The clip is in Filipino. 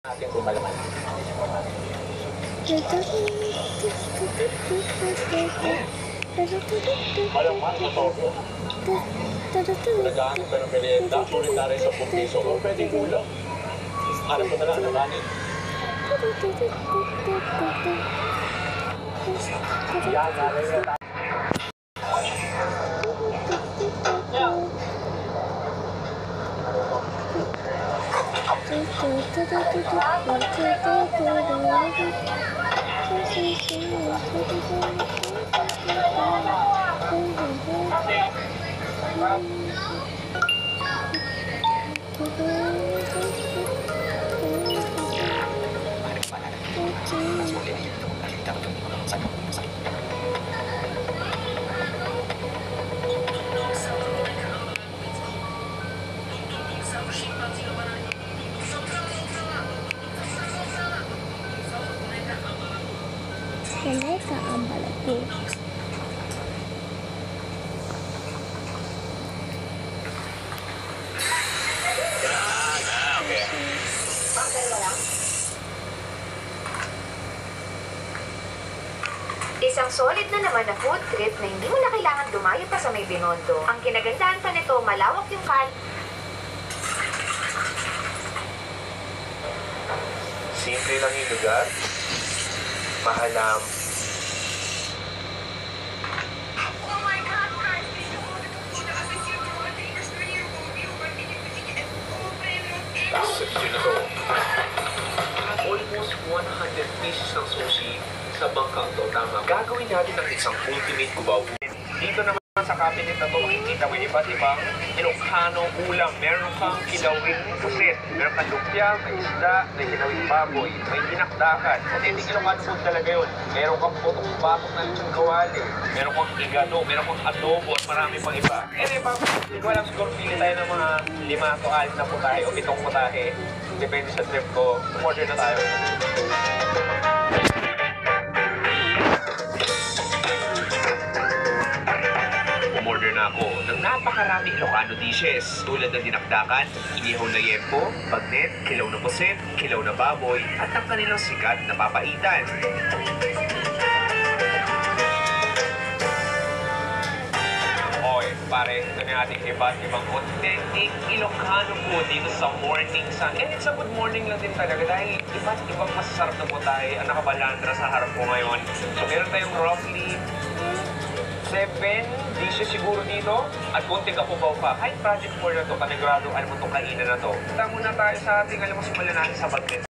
Natin kumalaman. Malaman sa todo. Nagdaan ka ng merienda, solitary sa pumpiso, o pwede ulam. Hanap ko na lang ng kanin. Yan, galing na tayo. Mereka ambalku. Isang solid na naman na food trip na hindi mo na kailangan dumayo pa sa may Binondo. Ang kinagandahan pa nito, malawak yung Simple lang yung lugar. Mahalam. Tapos yun na to. Almost 100 pieces ng sushi sa bangkang to. Tama. Gagawin natin ang isang ultimate kubaw. Dito naman sa cabinet na to, makikita mo iba't ibang Ilocano ulam. Meron kang kilawing pusit, meron kang lumpia, may isda, may kilawing baboy, may dinakdakan. Authentic Ilocano food talaga yun. Meron kang putok-patok na lechon kawali, meron kang igado, meron kang adobo, at marami pang iba. Hindi ko alam, siguro pili tayo ng mga 5 to 6 na putahe o 7 putahe. Depende sa trip ko. Order na tayo. Umorder na ako ng napakarami Ilocano dishes tulad ng dinakdakan, inihaw na yempo, bagnet, kilaw na pusit, kilaw na baboy, at ang kanilang sikat na papaitan. Oy, pare, ito na ating iba't ibang authentic Ilocano food dito sa Morning Sun. And it's a good morning lang din talaga dahil iba't ibang masasarap na po tayo ang nakabalandra sa harap ko ngayon. So meron tayong roughly 7 dishes siguro dito at konting kapubaw pa. Kahit project 4 na to, panigurado, alam mo itong kainan na to. Punta muna tayo sa ating, alam mo, simulan natin sa bagnet.